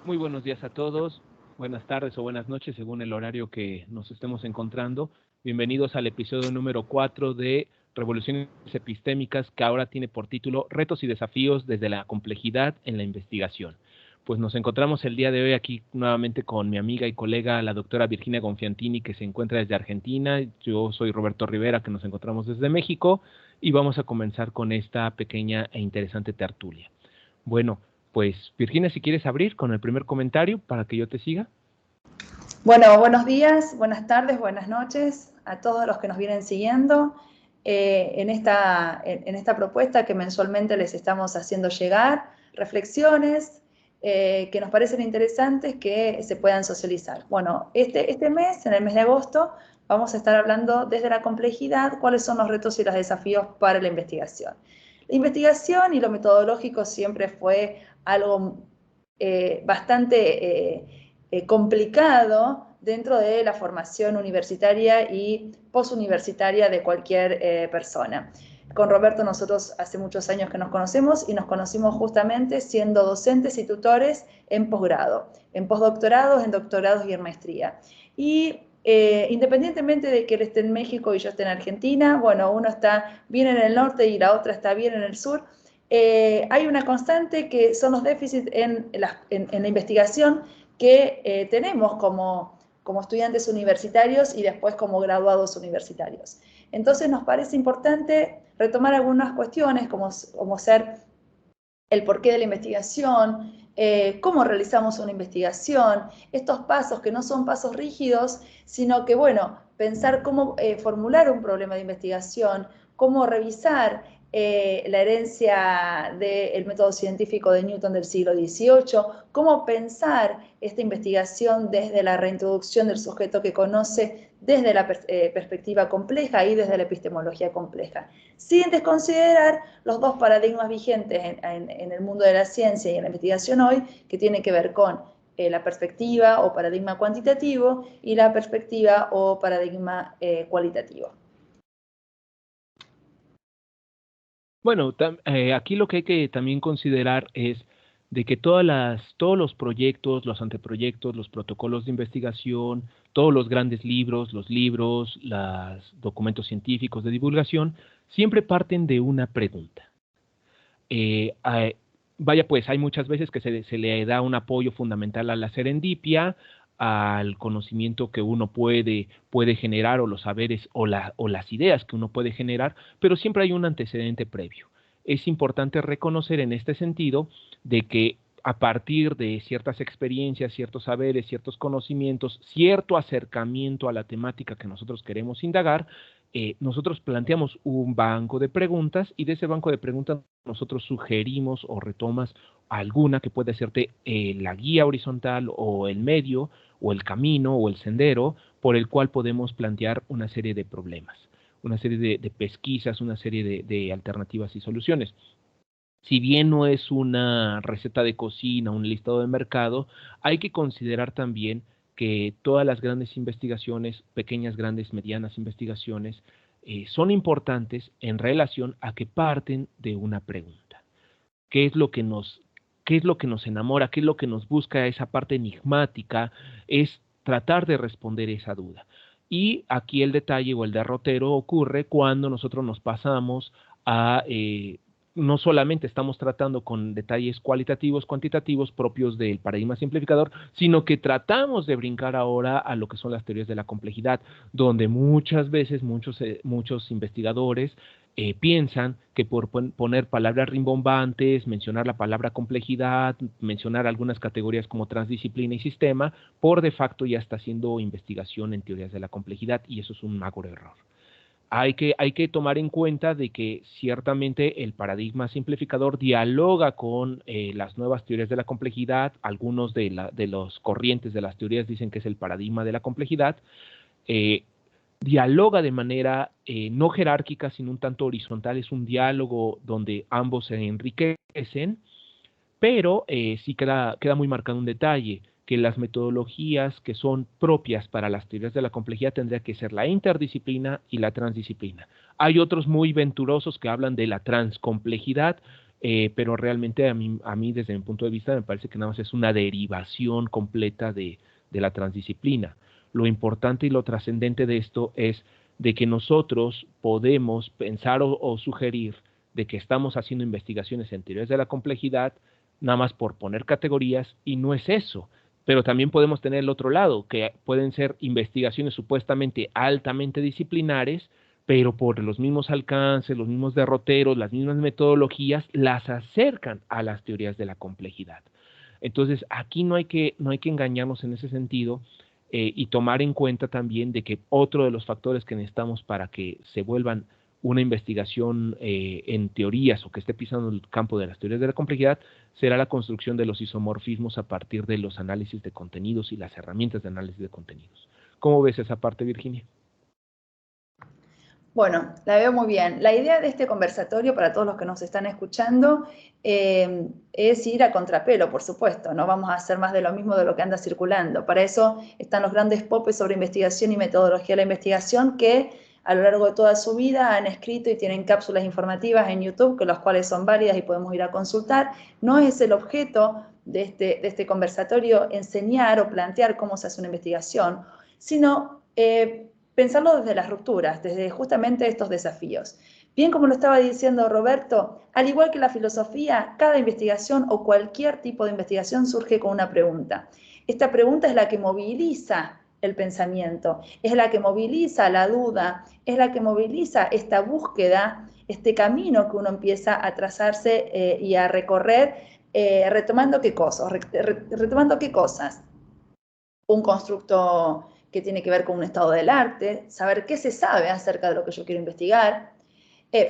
Muy buenos días a todos, buenas tardes o buenas noches según el horario que nos estemos encontrando. Bienvenidos al episodio número 4 de Revoluciones Epistémicas, que ahora tiene por título Retos y desafíos desde la complejidad en la investigación. Pues nos encontramos el día de hoy aquí nuevamente con mi amiga y colega, la doctora Virginia Gonfiantini, que se encuentra desde Argentina. Yo soy Roberto Rivera, que nos encontramos desde México, y vamos a comenzar con esta pequeña e interesante tertulia. Bueno, pues Virginia, si quieres abrir con el primer comentario para que yo te siga. Bueno, buenos días, buenas tardes, buenas noches a todos los que nos vienen siguiendo en esta propuesta que mensualmente les estamos haciendo llegar, reflexiones que nos parecen interesantes que se puedan socializar. Bueno, este mes, en el mes de agosto, vamos a estar hablando desde la complejidad, cuáles son los retos y los desafíos para la investigación. La investigación y lo metodológico siempre fue algo bastante complicado dentro de la formación universitaria y posuniversitaria de cualquier persona. Con Roberto nosotros hace muchos años que nos conocemos y nos conocimos justamente siendo docentes y tutores en posgrado, en postdoctorados, en doctorados y en maestría. Y independientemente de que él esté en México y yo esté en Argentina, bueno, uno está bien en el norte y la otra está bien en el sur, hay una constante que son los déficits en la investigación que tenemos como estudiantes universitarios y después como graduados universitarios. Entonces nos parece importante retomar algunas cuestiones como ser el porqué de la investigación, cómo realizamos una investigación, estos pasos que no son pasos rígidos, sino que, bueno, pensar cómo formular un problema de investigación, cómo revisar la herencia del método científico de Newton del siglo XVIII, cómo pensar esta investigación desde la reintroducción del sujeto que conoce, desde la perspectiva compleja y desde la epistemología compleja, sin desconsiderar los dos paradigmas vigentes en el mundo de la ciencia y en la investigación hoy, que tienen que ver con la perspectiva o paradigma cuantitativo y la perspectiva o paradigma cualitativo. Bueno, aquí lo que hay que también considerar es de que todos los proyectos, los anteproyectos, los protocolos de investigación, todos los grandes libros, los documentos científicos de divulgación, siempre parten de una pregunta. Vaya pues, hay muchas veces que se le da un apoyo fundamental a la serendipia, al conocimiento que uno puede generar, o los saberes o las ideas que uno puede generar, pero siempre hay un antecedente previo. Es importante reconocer en este sentido de que a partir de ciertas experiencias, ciertos saberes, ciertos conocimientos, cierto acercamiento a la temática que nosotros queremos indagar, nosotros planteamos un banco de preguntas, y de ese banco de preguntas nosotros sugerimos o retomas alguna que puede hacerte la guía horizontal o el medio o el camino o el sendero por el cual podemos plantear una serie de problemas, una serie de pesquisas, una serie de alternativas y soluciones. Si bien no es una receta de cocina, un listado de mercado, hay que considerar también que todas las grandes investigaciones, pequeñas, grandes, medianas investigaciones, son importantes en relación a que parten de una pregunta. ¿Qué es lo que nos enamora? ¿Qué es lo que nos busca esa parte enigmática? Es tratar de responder esa duda. Y aquí el detalle o el derrotero ocurre cuando nosotros nos pasamos a no solamente estamos tratando con detalles cualitativos, cuantitativos propios del paradigma simplificador, sino que tratamos de brincar ahora a lo que son las teorías de la complejidad, donde muchas veces muchos investigadores piensan que por poner palabras rimbombantes, mencionar la palabra complejidad, mencionar algunas categorías como transdisciplina y sistema, por de facto ya está haciendo investigación en teorías de la complejidad, y eso es un magro error. Hay que tomar en cuenta de que ciertamente el paradigma simplificador dialoga con las nuevas teorías de la complejidad. Algunos de los corrientes de las teorías dicen que es el paradigma de la complejidad. Dialoga de manera no jerárquica, sino un tanto horizontal. Es un diálogo donde ambos se enriquecen, pero sí queda muy marcado un detalle, que las metodologías que son propias para las teorías de la complejidad tendría que ser la interdisciplina y la transdisciplina. Hay otros muy venturosos que hablan de la transcomplejidad. pero realmente a mí, desde mi punto de vista, me parece que nada más es una derivación completa de la transdisciplina. Lo importante y lo trascendente de esto es de que nosotros podemos pensar o sugerir de que estamos haciendo investigaciones en teorías de la complejidad, nada más por poner categorías, y no es eso. Pero también podemos tener el otro lado, que pueden ser investigaciones supuestamente altamente disciplinares, pero por los mismos alcances, los mismos derroteros, las mismas metodologías, las acercan a las teorías de la complejidad. Entonces, aquí no hay que engañarnos en ese sentido, y tomar en cuenta también de que otro de los factores que necesitamos para que se vuelvan una investigación en teorías o que esté pisando el campo de las teorías de la complejidad será la construcción de los isomorfismos a partir de los análisis de contenidos y las herramientas de análisis de contenidos. ¿Cómo ves esa parte, Virginia? Bueno, la veo muy bien. La idea de este conversatorio, para todos los que nos están escuchando, es ir a contrapelo, por supuesto. No vamos a hacer más de lo mismo de lo que anda circulando. Para eso están los grandes popes sobre investigación y metodología de la investigación que a lo largo de toda su vida han escrito y tienen cápsulas informativas en YouTube, que las cuales son válidas y podemos ir a consultar. No es el objeto de este conversatorio enseñar o plantear cómo se hace una investigación, sino pensarlo desde las rupturas, desde justamente estos desafíos. Bien, como lo estaba diciendo Roberto, al igual que la filosofía, cada investigación o cualquier tipo de investigación surge con una pregunta. Esta pregunta es la que moviliza el pensamiento, es la que moviliza la duda, es la que moviliza esta búsqueda, este camino que uno empieza a trazarse y a recorrer, retomando qué cosas, retomando qué cosas. Un constructo que tiene que ver con un estado del arte, saber qué se sabe acerca de lo que yo quiero investigar,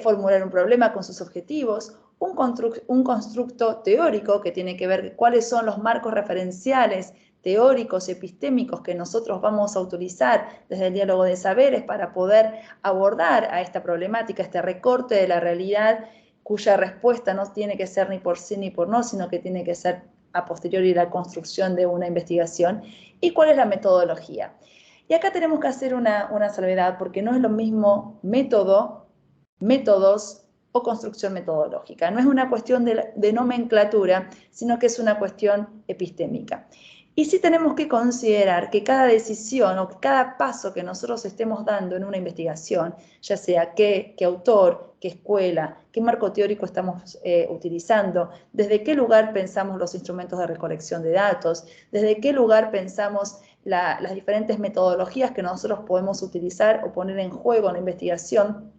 formular un problema con sus objetivos, un constructo teórico que tiene que ver con cuáles son los marcos referenciales teóricos, epistémicos que nosotros vamos a utilizar desde el diálogo de saberes para poder abordar a esta problemática, este recorte de la realidad, cuya respuesta no tiene que ser ni por sí ni por no, sino que tiene que ser a posteriori la construcción de una investigación, y cuál es la metodología. Y acá tenemos que hacer una salvedad, porque no es lo mismo método, métodos o construcción metodológica. No es una cuestión de nomenclatura, sino que es una cuestión epistémica. Y sí tenemos que considerar que cada decisión o cada paso que nosotros estemos dando en una investigación, ya sea qué autor, qué escuela, qué marco teórico estamos utilizando, desde qué lugar pensamos los instrumentos de recolección de datos, desde qué lugar pensamos las diferentes metodologías que nosotros podemos utilizar o poner en juego en la investigación,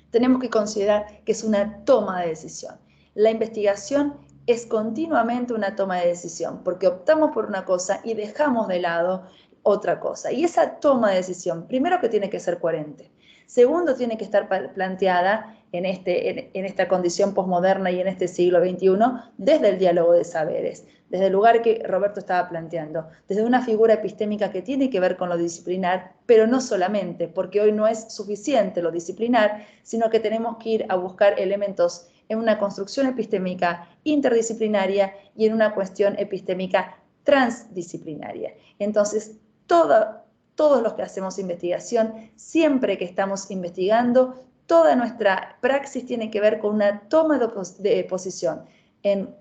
tenemos que considerar que es una toma de decisión. La investigación es continuamente una toma de decisión, porque optamos por una cosa y dejamos de lado otra cosa. Y esa toma de decisión, primero que tiene que ser coherente. Segundo, tiene que estar planteada en esta condición posmoderna y en este siglo XXI desde el diálogo de saberes, desde el lugar que Roberto estaba planteando, desde una figura epistémica que tiene que ver con lo disciplinar, pero no solamente, porque hoy no es suficiente lo disciplinar, sino que tenemos que ir a buscar elementos en una construcción epistémica interdisciplinaria y en una cuestión epistémica transdisciplinaria. Entonces, todos los que hacemos investigación, siempre que estamos investigando, toda nuestra praxis tiene que ver con una toma de posición en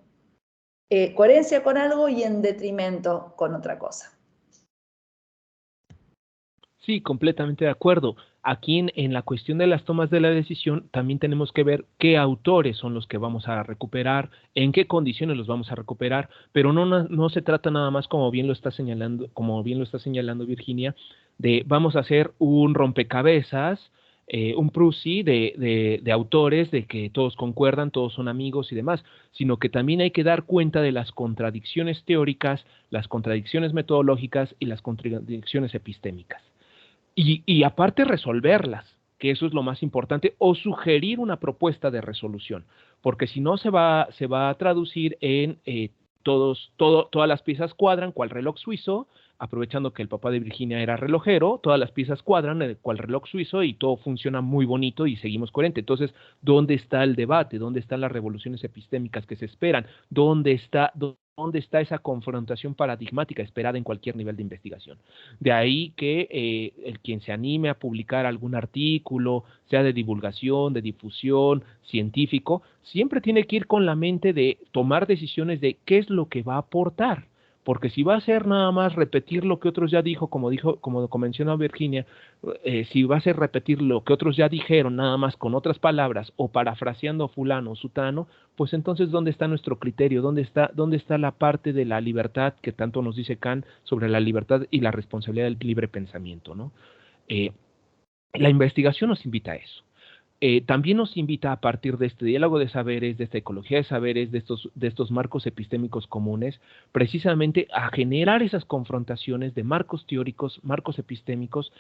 coherencia con algo y en detrimento con otra cosa. Sí, completamente de acuerdo. Aquí en la cuestión de las tomas de la decisión también tenemos que ver qué autores son los que vamos a recuperar, en qué condiciones los vamos a recuperar, pero no se trata nada más, como bien lo está señalando Virginia, de vamos a hacer un rompecabezas, un PRUSI de autores, de que todos concuerdan, todos son amigos y demás, sino que también hay que dar cuenta de las contradicciones teóricas, las contradicciones metodológicas y las contradicciones epistémicas. Y aparte resolverlas, que eso es lo más importante, o sugerir una propuesta de resolución, porque si no se va a traducir en todas las piezas cuadran, cual reloj suizo, aprovechando que el papá de Virginia era relojero, todas las piezas cuadran, cual reloj suizo, y todo funciona muy bonito y seguimos coherente. Entonces, ¿dónde está el debate? ¿Dónde están las revoluciones epistémicas que se esperan? ¿Dónde está dónde está esa confrontación paradigmática esperada en cualquier nivel de investigación. De ahí que el quien se anime a publicar algún artículo, sea de divulgación, de difusión, científico, siempre tiene que ir con la mente de tomar decisiones de qué es lo que va a aportar. Porque si va a ser nada más repetir lo que otros ya como mencionó Virginia, si va a ser repetir lo que otros ya dijeron, nada más con otras palabras, o parafraseando a fulano o sutano, pues entonces, ¿dónde está nuestro criterio? ¿Dónde está la parte de la libertad que tanto nos dice Kant sobre la libertad y la responsabilidad del libre pensamiento, ¿no? La investigación nos invita a eso. También nos invita a partir de este diálogo de saberes, de esta ecología de saberes, de estos marcos epistémicos comunes, precisamente a generar esas confrontaciones de marcos teóricos, marcos epistémicos,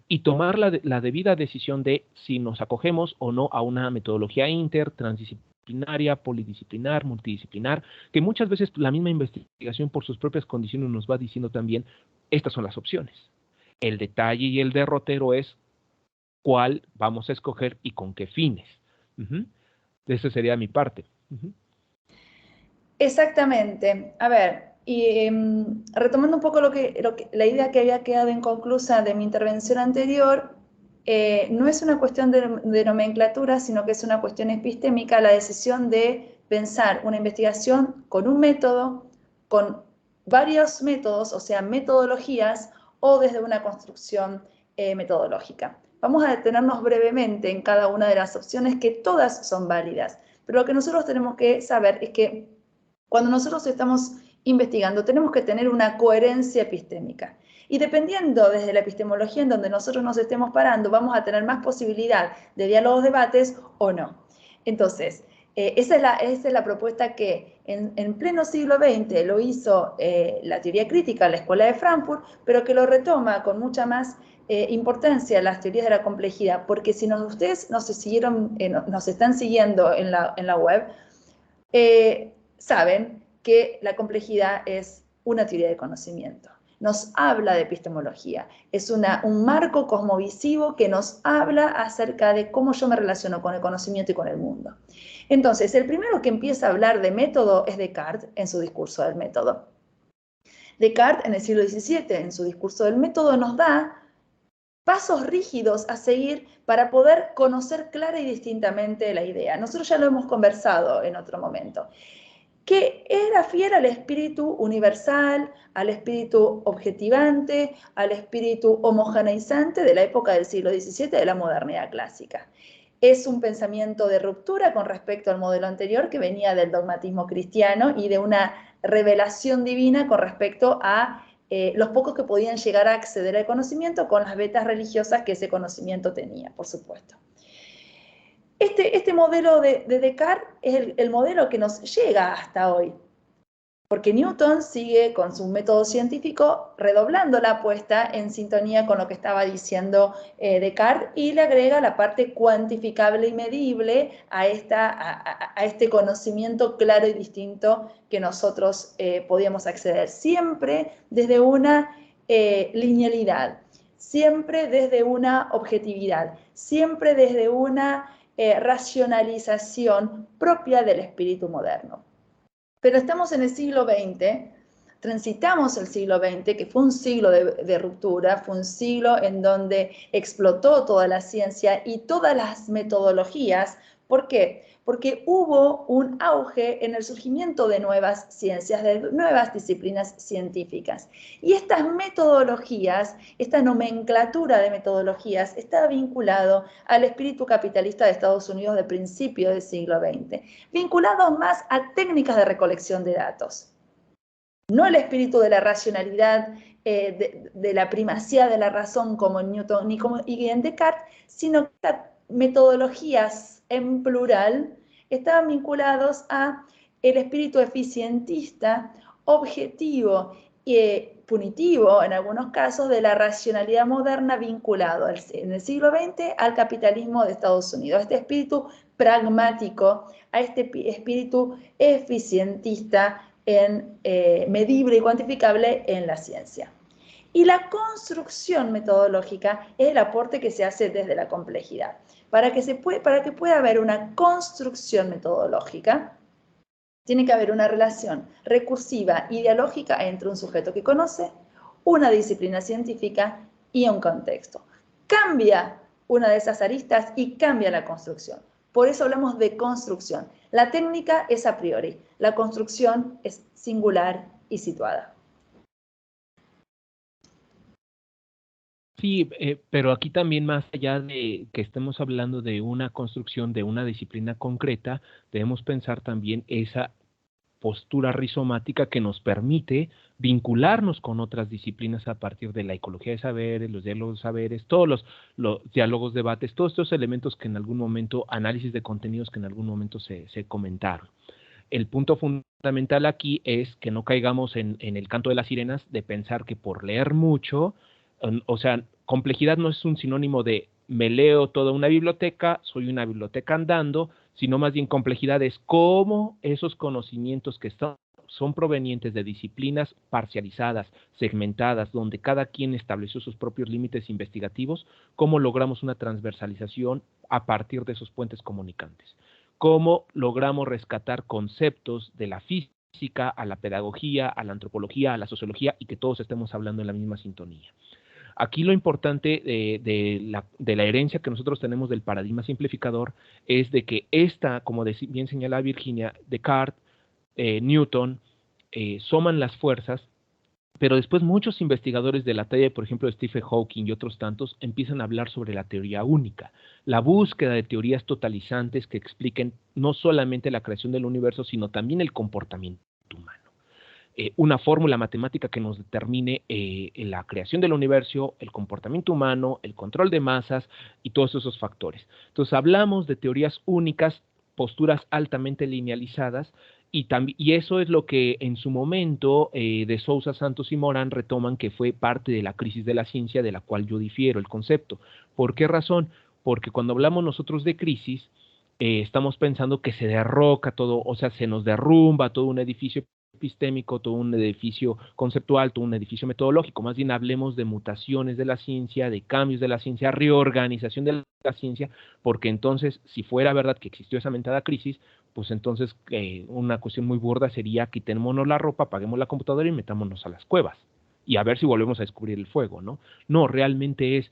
y tomar la debida decisión de si nos acogemos o no a una metodología transdisciplinaria, polidisciplinar, multidisciplinar, que muchas veces la misma investigación por sus propias condiciones nos va diciendo también, estas son las opciones. El detalle y el derrotero es cuál vamos a escoger y con qué fines. Esa sería mi parte. Exactamente. A ver, y retomando un poco la idea que había quedado inconclusa de mi intervención anterior, no es una cuestión de nomenclatura, sino que es una cuestión epistémica, la decisión de pensar una investigación con un método, con varios métodos, o sea, metodologías, o desde una construcción metodológica. Vamos a detenernos brevemente en cada una de las opciones, que todas son válidas, pero lo que nosotros tenemos que saber es que cuando nosotros estamos investigando, tenemos que tener una coherencia epistémica. Y dependiendo desde la epistemología en donde nosotros nos estemos parando, vamos a tener más posibilidad de diálogos, debates o no. Entonces, esa es la propuesta que en pleno siglo XX lo hizo la teoría crítica, la Escuela de Frankfurt, pero que lo retoma con mucha más importancia las teorías de la complejidad, porque si ustedes nos están siguiendo en la web, saben que la complejidad es una teoría de conocimiento. Nos habla de epistemología. Es un marco cosmovisivo que nos habla acerca de cómo yo me relaciono con el conocimiento y con el mundo. Entonces, el primero que empieza a hablar de método es Descartes en su discurso del método. Descartes, en el siglo XVII, en su discurso del método, nos da pasos rígidos a seguir para poder conocer clara y distintamente la idea. Nosotros ya lo hemos conversado en otro momento, que era fiel al espíritu universal, al espíritu objetivante, al espíritu homogeneizante de la época del siglo XVII, de la modernidad clásica. Es un pensamiento de ruptura con respecto al modelo anterior que venía del dogmatismo cristiano y de una revelación divina con respecto a los pocos que podían llegar a acceder al conocimiento con las vetas religiosas que ese conocimiento tenía, por supuesto. Este modelo de Descartes es el modelo que nos llega hasta hoy, porque Newton sigue con su método científico redoblando la apuesta en sintonía con lo que estaba diciendo Descartes, y le agrega la parte cuantificable y medible a este conocimiento claro y distinto que nosotros podíamos acceder, siempre desde una linealidad, siempre desde una objetividad, siempre desde una racionalización propia del espíritu moderno. Pero estamos en el siglo XX, transitamos el siglo XX, que fue un siglo de ruptura, fue un siglo en donde explotó toda la ciencia y todas las metodologías. ¿Por qué? Porque hubo un auge en el surgimiento de nuevas ciencias, de nuevas disciplinas científicas. Y estas metodologías, esta nomenclatura de metodologías, está vinculado al espíritu capitalista de Estados Unidos de principio del siglo XX, vinculado más a técnicas de recolección de datos. No el espíritu de la racionalidad, de la primacía de la razón como en Newton y en Descartes, sino que metodologías en plural estaban vinculados a el espíritu eficientista, objetivo y punitivo en algunos casos de la racionalidad moderna, vinculado en el siglo XX al capitalismo de Estados Unidos, este espíritu pragmático, a este espíritu eficientista medible y cuantificable en la ciencia. Y la construcción metodológica es el aporte que se hace desde la complejidad. Para que pueda haber una construcción metodológica, Tiene que haber una relación recursiva y dialógica entre un sujeto que conoce, una disciplina científica y un contexto. Cambia una de esas aristas y cambia la construcción. Por eso hablamos de construcción. La técnica es a priori, la construcción es singular y situada. Sí, pero aquí también, más allá de que estemos hablando de una construcción de una disciplina concreta, debemos pensar también esa postura rizomática que nos permite vincularnos con otras disciplinas a partir de la ecología de saberes, los diálogos de saberes, todos los diálogos, debates, todos estos elementos que en algún momento, análisis de contenidos que en algún momento se comentaron. El punto fundamental aquí es que no caigamos en el canto de las sirenas de pensar que por leer mucho, o sea, complejidad no es un sinónimo de me leo toda una biblioteca, soy una biblioteca andando, sino más bien complejidad es cómo esos conocimientos que son provenientes de disciplinas parcializadas, segmentadas, donde cada quien estableció sus propios límites investigativos, cómo logramos una transversalización a partir de esos puentes comunicantes. Cómo logramos rescatar conceptos de la física a la pedagogía, a la antropología, a la sociología, y que todos estemos hablando en la misma sintonía. Aquí lo importante de la herencia que nosotros tenemos del paradigma simplificador es de que esta, como bien señala Virginia, Descartes, Newton, suman las fuerzas, pero después muchos investigadores de la talla, por ejemplo, de Stephen Hawking y otros tantos, empiezan a hablar sobre la teoría única, la búsqueda de teorías totalizantes que expliquen no solamente la creación del universo, sino también el comportamiento humano. Una fórmula matemática que nos determine la creación del universo, el comportamiento humano, el control de masas y todos esos factores. Entonces hablamos de teorías únicas, posturas altamente linealizadas, y eso es lo que en su momento de Sousa, Santos y Morán retoman que fue parte de la crisis de la ciencia, de la cual yo difiero el concepto. ¿Por qué razón? Porque cuando hablamos nosotros de crisis, estamos pensando que se derroca todo, o sea, se nos derrumba todo un edificio epistémico, todo un edificio conceptual, todo un edificio metodológico. Más bien hablemos de mutaciones de la ciencia, de cambios de la ciencia, reorganización de la ciencia, porque entonces, si fuera verdad que existió esa mentada crisis, pues entonces una cuestión muy burda sería quitémonos la ropa, apaguemos la computadora y metámonos a las cuevas y a ver si volvemos a descubrir el fuego, ¿no? No, realmente es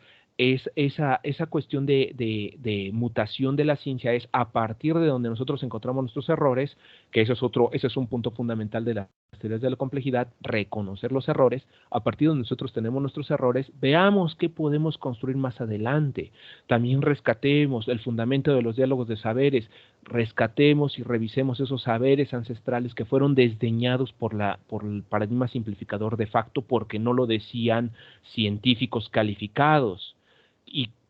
esa cuestión de mutación de la ciencia, es a partir de donde nosotros encontramos nuestros errores, que ese es un punto fundamental de las teorías de la complejidad, reconocer los errores, a partir de donde nosotros tenemos nuestros errores, veamos qué podemos construir más adelante, también rescatemos el fundamento de los diálogos de saberes, rescatemos y revisemos esos saberes ancestrales que fueron desdeñados por el paradigma simplificador de facto porque no lo decían científicos calificados.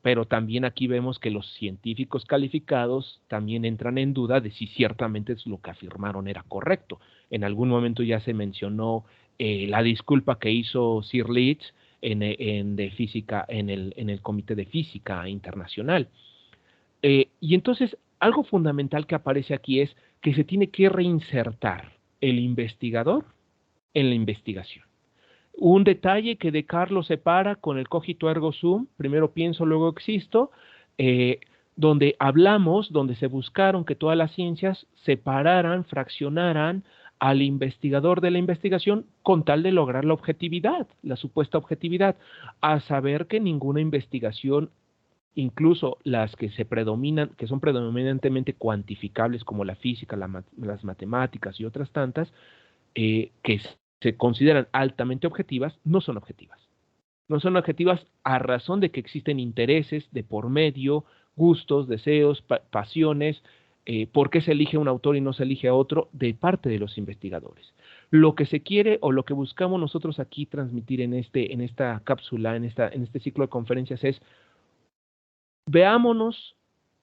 Pero también aquí vemos que los científicos calificados también entran en duda de si ciertamente lo que afirmaron era correcto. En algún momento ya se mencionó la disculpa que hizo Sir Leach de física, en el Comité de Física Internacional. Y entonces, algo fundamental que aparece aquí es que se tiene que reinsertar el investigador en la investigación. Un detalle que Descartes lo separa con el cogito ergo sum, primero pienso, luego existo, donde hablamos, donde se buscaron que todas las ciencias separaran, fraccionaran al investigador de la investigación con tal de lograr la objetividad, la supuesta objetividad, a saber que ninguna investigación, incluso las que que son predominantemente cuantificables como la física, las matemáticas y otras tantas, que se consideran altamente objetivas, no son objetivas. No son objetivas a razón de que existen intereses de por medio, gustos, deseos, pasiones, por qué se elige un autor y no se elige a otro de parte de los investigadores. Lo que se quiere o lo que buscamos nosotros aquí transmitir en esta cápsula, en este ciclo de conferencias es: veámonos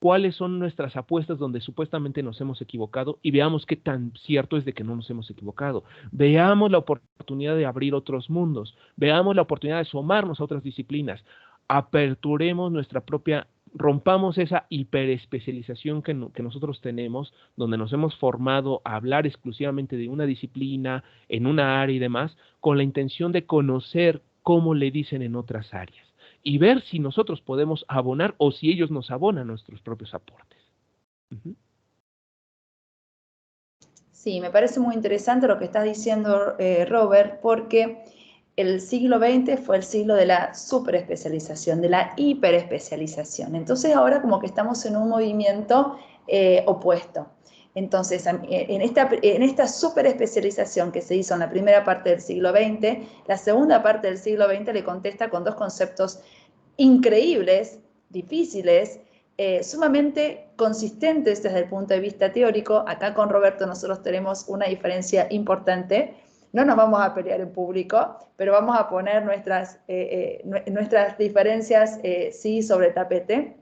cuáles son nuestras apuestas donde supuestamente nos hemos equivocado y veamos qué tan cierto es de que no nos hemos equivocado. Veamos la oportunidad de abrir otros mundos, veamos la oportunidad de asomarnos a otras disciplinas, aperturemos nuestra propia, rompamos esa hiperespecialización que nosotros tenemos, donde nos hemos formado a hablar exclusivamente de una disciplina, en una área y demás, con la intención de conocer cómo le dicen en otras áreas y ver si nosotros podemos abonar o si ellos nos abonan nuestros propios aportes. Sí, me parece muy interesante lo que estás diciendo, Robert, porque el siglo XX fue el siglo de la superespecialización, de la hiperespecialización. Entonces ahora como que estamos en un movimiento opuesto. Entonces, en esta superespecialización que se hizo en la primera parte del siglo XX, la segunda parte del siglo XX le contesta con dos conceptos increíbles, difíciles, sumamente consistentes desde el punto de vista teórico. Acá con Roberto nosotros tenemos una diferencia importante. No nos vamos a pelear en público, pero vamos a poner nuestras diferencias sí sobre el tapete.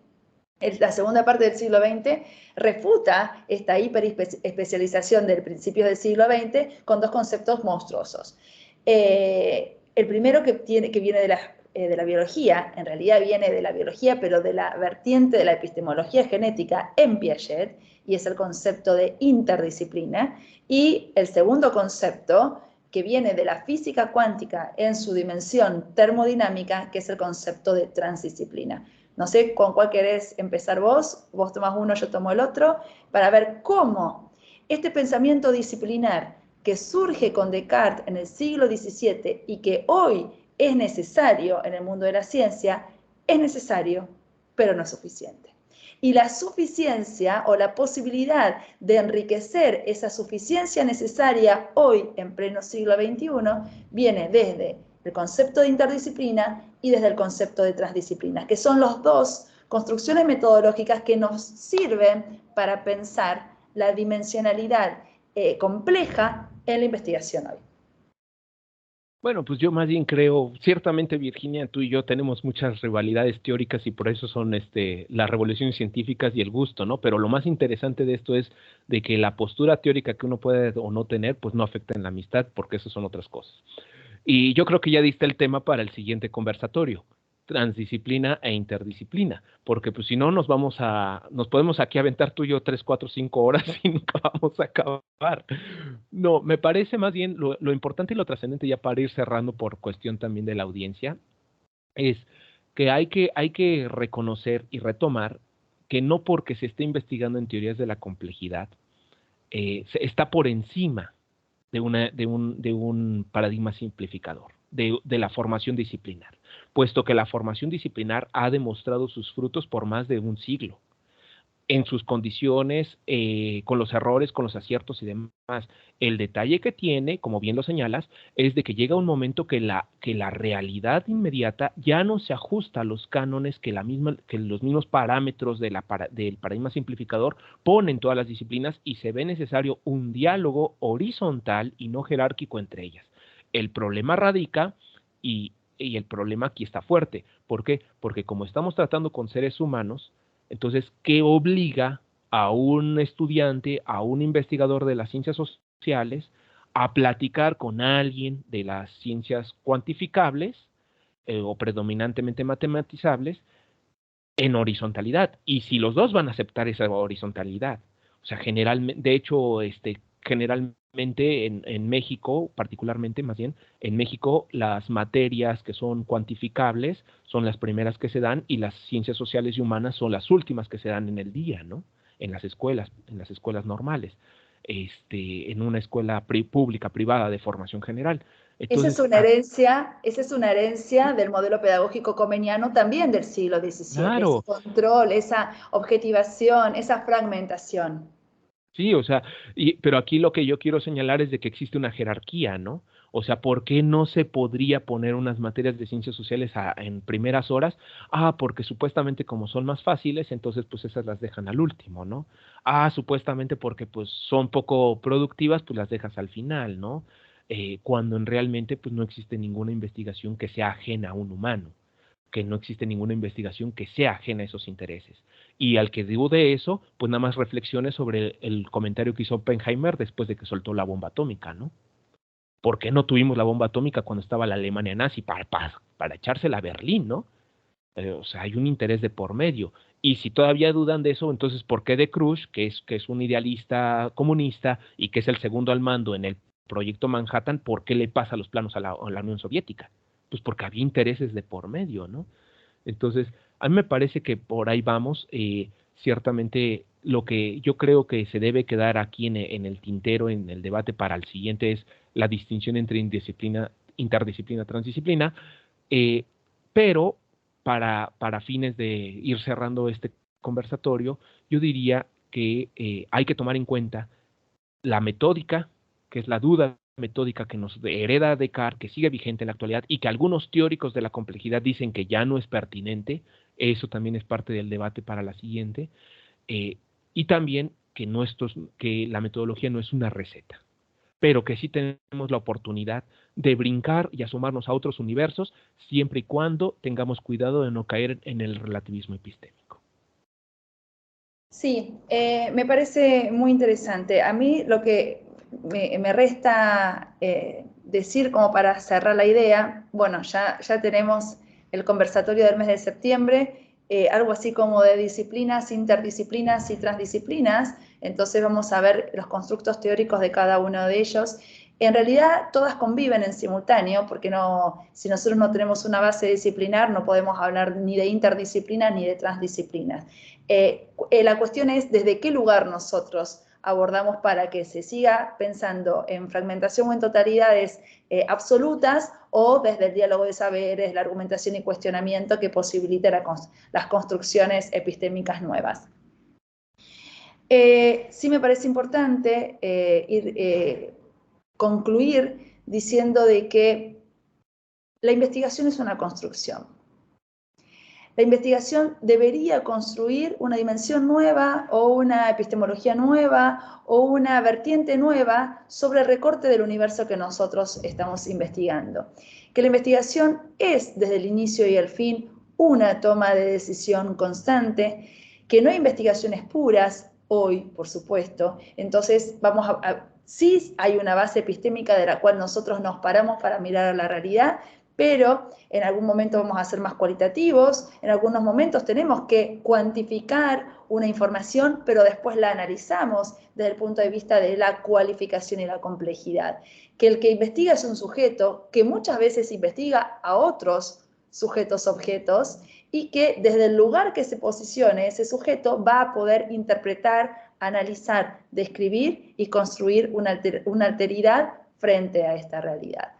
La segunda parte del siglo XX refuta esta hiperespecialización del principio del siglo XX con dos conceptos monstruosos. El primero que viene de la biología, en realidad viene de la biología, pero de la vertiente de la epistemología genética en Piaget, y es el concepto de interdisciplina. Y el segundo concepto, que viene de la física cuántica en su dimensión termodinámica, que es el concepto de transdisciplina. No sé con cuál querés empezar vos tomás uno, yo tomo el otro, para ver cómo este pensamiento disciplinar que surge con Descartes en el siglo XVII y que hoy es necesario en el mundo de la ciencia, es necesario, pero no es suficiente. Y la suficiencia o la posibilidad de enriquecer esa suficiencia necesaria hoy en pleno siglo XXI viene desde el concepto de interdisciplina y desde el concepto de transdisciplina, que son los dos construcciones metodológicas que nos sirven para pensar la dimensionalidad compleja en la investigación hoy. Bueno, pues yo más bien creo, ciertamente Virginia, tú y yo tenemos muchas rivalidades teóricas y por eso son las revoluciones científicas y el gusto, ¿no? Pero lo más interesante de esto es de que la postura teórica que uno puede o no tener, pues no afecta en la amistad, porque eso son otras cosas. Y yo creo que ya diste el tema para el siguiente conversatorio, transdisciplina e interdisciplina, porque pues si no nos podemos aquí aventar tú y yo 3, 4, 5 horas y nunca vamos a acabar. No, me parece más bien lo importante y lo trascendente ya para ir cerrando por cuestión también de la audiencia, es que hay que reconocer y retomar que no porque se esté investigando en teorías de la complejidad, está por encima de un paradigma simplificador, de la formación disciplinar, puesto que la formación disciplinar ha demostrado sus frutos por más de un siglo, en sus condiciones, con los errores, con los aciertos y demás. El detalle que tiene, como bien lo señalas, es de que llega un momento que la realidad inmediata ya no se ajusta a los cánones que los mismos parámetros del paradigma simplificador ponen todas las disciplinas y se ve necesario un diálogo horizontal y no jerárquico entre ellas. El problema radica y el problema aquí está fuerte. ¿Por qué? Porque como estamos tratando con seres humanos, entonces, ¿qué obliga a un estudiante, a un investigador de las ciencias sociales, a platicar con alguien de las ciencias cuantificables o predominantemente matematizables en horizontalidad? Y si los dos van a aceptar esa horizontalidad, o sea, generalmente, de hecho, generalmente en México, particularmente más bien, en México las materias que son cuantificables son las primeras que se dan y las ciencias sociales y humanas son las últimas que se dan en el día, ¿no? En las escuelas normales, en una escuela pública, privada de formación general. Entonces, Esa es una herencia del modelo pedagógico comeniano también del siglo XVII, ese claro, control, esa objetivación, esa fragmentación. sí, o sea, pero aquí lo que yo quiero señalar es de que existe una jerarquía, ¿no? O sea, ¿por qué no se podría poner unas materias de ciencias sociales en primeras horas? Ah, porque supuestamente como son más fáciles, entonces pues esas las dejan al último, ¿no? Ah, supuestamente porque pues son poco productivas, pues las dejas al final, ¿no? Cuando realmente pues no existe ninguna investigación que sea ajena a un humano, que no existe ninguna investigación que sea ajena a esos intereses. Y al que dude eso, pues nada más reflexione sobre el comentario que hizo Oppenheimer después de que soltó la bomba atómica, ¿no? ¿Por qué no tuvimos la bomba atómica cuando estaba la Alemania nazi para echársela a Berlín, ¿no? O sea, hay un interés de por medio. Y si todavía dudan de eso, entonces, ¿por qué de Cruz, que es un idealista comunista y que es el segundo al mando en el proyecto Manhattan, por qué le pasa los planos a la Unión Soviética? Pues porque había intereses de por medio, ¿no? Entonces, a mí me parece que por ahí vamos. Ciertamente lo que yo creo que se debe quedar aquí en el tintero, en el debate para el siguiente, es la distinción entre interdisciplina, transdisciplina, pero para fines de ir cerrando este conversatorio, yo diría que hay que tomar en cuenta la metódica, que es la duda metódica que nos hereda Descartes, que sigue vigente en la actualidad y que algunos teóricos de la complejidad dicen que ya no es pertinente. Eso también es parte del debate para la siguiente. Y también que la metodología no es una receta, pero que sí tenemos la oportunidad de brincar y asomarnos a otros universos, siempre y cuando tengamos cuidado de no caer en el relativismo epistémico. Sí, me parece muy interesante. A mí lo que me resta decir como para cerrar la idea, bueno, ya tenemos el conversatorio del mes de septiembre, algo así como de disciplinas, interdisciplinas y transdisciplinas, entonces vamos a ver los constructos teóricos de cada uno de ellos. En realidad todas conviven en simultáneo, porque si nosotros no tenemos una base disciplinar, no podemos hablar ni de interdisciplinas ni de transdisciplinas. La cuestión es desde qué lugar nosotros abordamos para que se siga pensando en fragmentación o en totalidades absolutas, o desde el diálogo de saberes, la argumentación y cuestionamiento que posibilite las construcciones epistémicas nuevas. Sí me parece importante concluir diciendo de que la investigación es una construcción. La investigación debería construir una dimensión nueva o una epistemología nueva o una vertiente nueva sobre el recorte del universo que nosotros estamos investigando. Que la investigación es, desde el inicio y el fin, una toma de decisión constante, que no hay investigaciones puras hoy, por supuesto. Entonces, sí hay una base epistémica de la cual nosotros nos paramos para mirar a la realidad, pero en algún momento vamos a ser más cualitativos, en algunos momentos tenemos que cuantificar una información, pero después la analizamos desde el punto de vista de la cualificación y la complejidad. Que el que investiga es un sujeto que muchas veces investiga a otros sujetos objetos y que desde el lugar que se posicione ese sujeto va a poder interpretar, analizar, describir y construir una alteridad frente a esta realidad.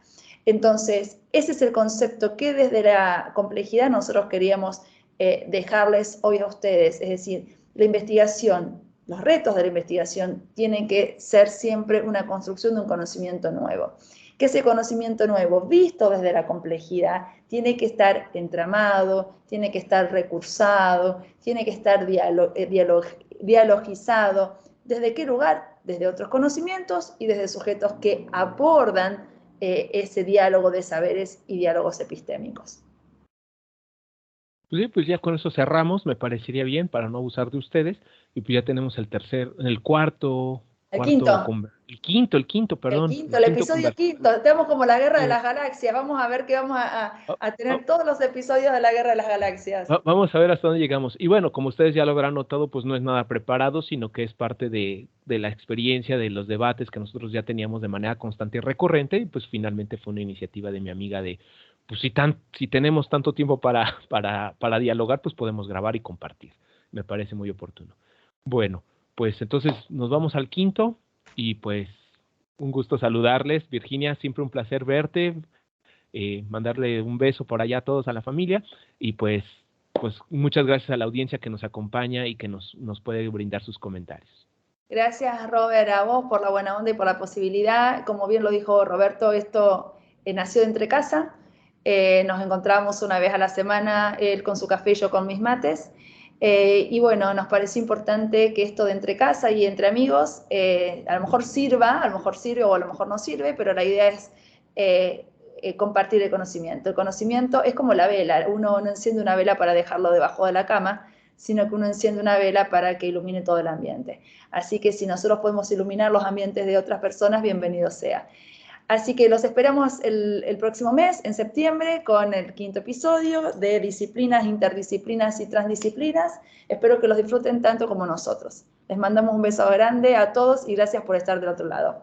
Entonces, ese es el concepto que desde la complejidad nosotros queríamos dejarles hoy a ustedes. Es decir, la investigación, los retos de la investigación tienen que ser siempre una construcción de un conocimiento nuevo. Que ese conocimiento nuevo, visto desde la complejidad, tiene que estar entramado, tiene que estar recursado, tiene que estar dialogizado. ¿Desde qué lugar? Desde otros conocimientos y desde sujetos que abordan ese diálogo de saberes y diálogos epistémicos. Pues sí, pues ya con eso cerramos, me parecería bien para no abusar de ustedes, y pues ya tenemos el quinto, perdón. El episodio quinto, estamos como la Guerra de las Galaxias, vamos a ver que vamos a tener todos los episodios de la Guerra de las Galaxias. Vamos a ver hasta dónde llegamos. Y bueno, como ustedes ya lo habrán notado, pues no es nada preparado, sino que es parte de la experiencia, de los debates que nosotros ya teníamos de manera constante y recurrente, y pues finalmente fue una iniciativa de mi amiga de, pues si tenemos tanto tiempo para dialogar, pues podemos grabar y compartir. Me parece muy oportuno. Bueno, pues entonces nos vamos al quinto, y pues un gusto saludarles. Virginia, siempre un placer verte, mandarle un beso por allá a todos, a la familia, y pues muchas gracias a la audiencia que nos acompaña y que nos puede brindar sus comentarios. Gracias, Robert, a vos por la buena onda y por la posibilidad. Como bien lo dijo Roberto, esto nació de entre casa. Nos encontramos una vez a la semana, él con su café y yo con mis mates. Y bueno, nos pareció importante que esto de entre casa y entre amigos a lo mejor sirve o a lo mejor no sirve, pero la idea es compartir el conocimiento. El conocimiento es como la vela, uno no enciende una vela para dejarlo debajo de la cama, sino que uno enciende una vela para que ilumine todo el ambiente. Así que si nosotros podemos iluminar los ambientes de otras personas, bienvenido sea. Así que los esperamos el próximo mes, en septiembre, con el quinto episodio de disciplinas, interdisciplinas y transdisciplinas. Espero que los disfruten tanto como nosotros. Les mandamos un beso grande a todos y gracias por estar del otro lado.